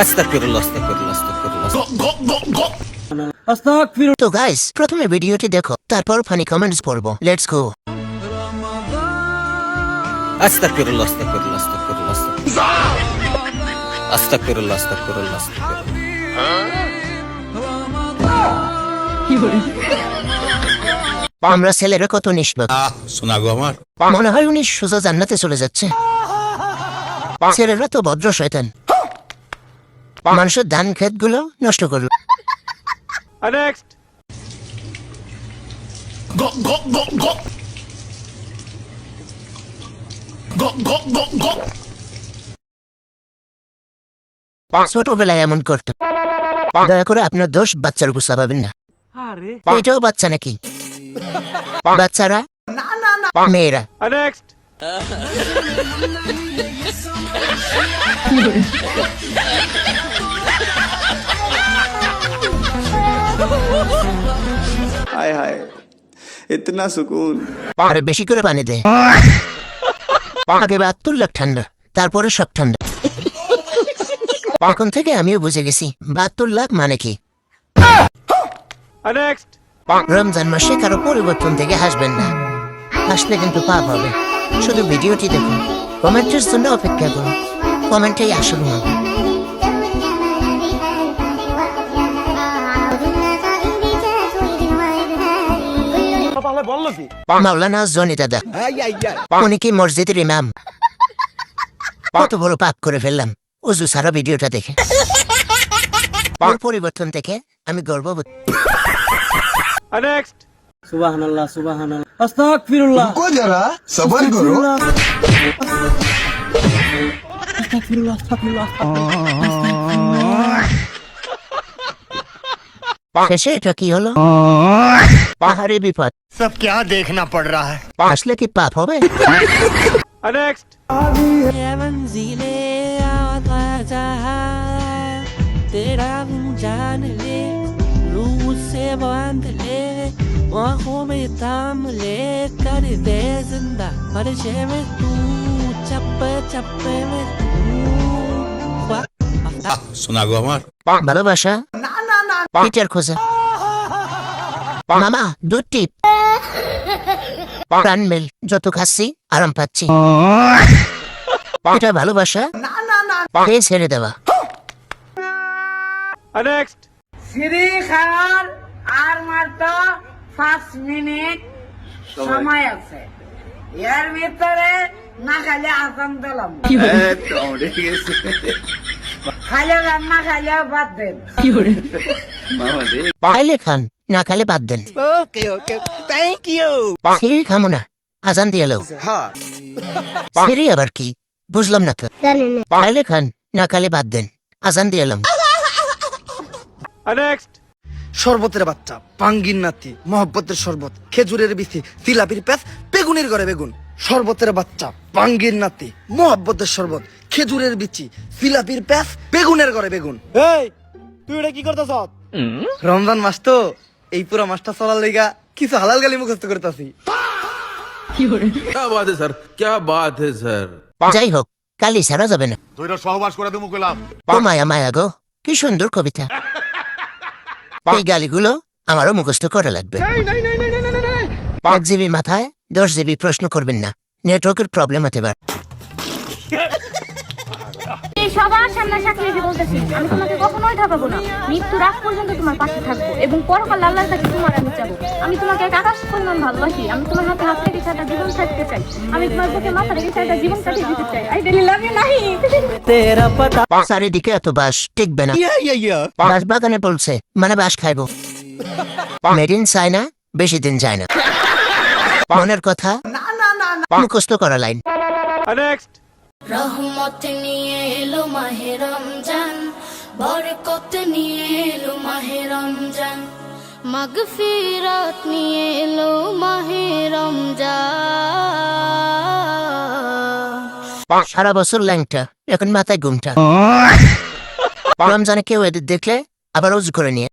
আস্তাগফিরুল্লাহ আস্তাগফিরুল্লাহ আস্তাগফিরুল্লাহ। তো গাইস, প্রথমে ভিডিওটি দেখো, তারপর ফানি কমেন্টস পড়বো। Let's go. আস্তাগফিরুল্লাহ আস্তাগফিরুল্লাহ আস্তাগফিরুল্লাহ আস্তাগফিরুল্লাহ আস্তাগফিরুল্লাহ আস্তাগফিরুল্লাহ। আমরা ছেলেরা কত নিষ্পাপ। শোনা গো আমার, মনে হয় উনি সোজা জান্নাতে চলে যাচ্ছে। ছেলেরা তো ভদ্র শয়তান, মানুষের ধান ক্ষেত গুলো নষ্ট করলো। Next. গো গো গো গো গো গো গো গো। ছোটবেলায় এমন করতো। দয়া করে আপনার দোষ বাচ্চার উপর চাপাবেন না। এটাও বাচ্চা নাকি? বাচ্চারা মেয়েরা। Next. हाय हाय इतना सुकून। আরে বেশি করে পানি দে। আগে 72 লাখ ঠান্ডা, তারপরে সব ঠান্ডা। এখন থেকে আমিও বুঝে গেছি 72 লাখ মানে কি। Next. রমজান মাসে কারো পরিবর্তন থেকে হাসবেন না, হাসলে কিন্তু পাপ হবে। শুধু ভিডিওটি দেখুন, কমেন্টের জন্য অপেক্ষা করুন। কমেন্টেই আসল না। বললো কি? মাওলানা জনি দাদা, উনি কি মসজিদের ইমাম? কত বড় পাপ করে ফেললাম অজু সারা ভিডিওটা দেখে। ওর পরিবর্তন থেকে আমি গর্ববোধ। Next. সুবহানাল্লাহ সুবহানাল্লাহ আস্তাগফিরুল্লাহ। रुको जरा सबर करो। আস্তাগফিরুল্লাহ আস্তাগফিরুল্লাহ। শেষে এটা কি হলো? পাহাড়ি বিপদ। सब क्या देखना पड़ रहा है। আসলে কি পাপ হবে? Next. तेरा जान ले, रूह से बांध ले, आँखों में थाम ले, कर दे जिंदा फर्शे में तू, चप्पे चप्पे में तू। শোনা গো আমার, ভালোবাসা পিটার খোঁজা। মামা দুধ টিপ। প্রাণ মেল, যত খাচ্ছি আরাম পাচ্ছি। এটা ভালোবাসা? খেয়ে ছেড়ে দেওয়া। Next. সিঁড়ি খাওয়ার আর মাত্র 5 মিনিট সময় আছে। এর ভিতরে না খাইলে আসাম দিলাম, খাইলে রান্না খাইলে বাদ দেন। খাইলে খান, না খাইলে বাদ দেন। Okay okay thank you. সিঁড়ি খামো না, আজান দিয়ে এলো। সিঁড়ি আবার কি বুঝলাম না তো। খাইলে খান, না খাইলে বাদ দেন, আজান দিয়ে এলাম। Next. শরবতের বাচ্চা, পাঙ্গির নাতি, মহব্বতের শরবত, খেজুরের বিচি, জিলাপির প্যাস, বেগুনের ঘরে বেগুন। শরবতের বাচ্চা, পাঙ্গির নাতি, মহব্বতের শরবত, খেজুরের বিচি, জিলাপির প্যাস, বেগুনের ঘরে বেগুন। এই তুই এটা কি করতেছ? রমজান মাস তো, এই পুরো মাসটা চলার লেগা কিছু হালাল গালি মুখস্থ করতেছি। क्या बात है सर, क्या बात है सर। যাই হোক, কালি ছাড়া যাবে না। তোরা সহবাস করে দেবো কইলাম। ও মায়া মায়া গো, কি সুন্দর কবিতা। এই গালিগুলো আমারও মুখস্থ করা লাগবে। 1 জিবি মাথায় 10 জিবি প্রশ্ন করবেন না, নেটওয়ার্কের প্রবলেম হতে পারে। সবার সামনে সাক্ষী রেখে বলতেছি, আমি তোমাকে কখনোই ঠকাবো না। মৃত্যুর আগ পর্যন্ত তোমার পাশে থাকবো এবং পরকাল আল্লাহর কাছে তোমার আমি চাবো। আমি তোমাকে এক আকাশ পরিমাণ ভালোবাসি। আমি তোমার হাতে হাত রেখে সারা জীবন থাকতে চাই। আমি তোমার বুকে মাথা রেখে সারা জীবন কাটিয়ে দিতে চাই। আই রিয়েলি লাভ ইউ নাহি। চারিদিকে এত বাস টিকবে না। বাস বাগানে বলছে মানে বাস খাইবো। মেড ইন চায়না, বেশি দিন যায় না। মনের কথা মুখস্থ করা লাইন। Next. রহমত নিয়ে এলো মাহে রমজান, বরকত নিয়ে এলো মাহে রমজান, মাগফিরাত নিয়ে এলো মাহে রমজান। সারা বছর ল্যাংটা, এখন মাথায় ঘুমটা। রমজানে কেউ এদের দেখলে আবার উজু করে নিয়ে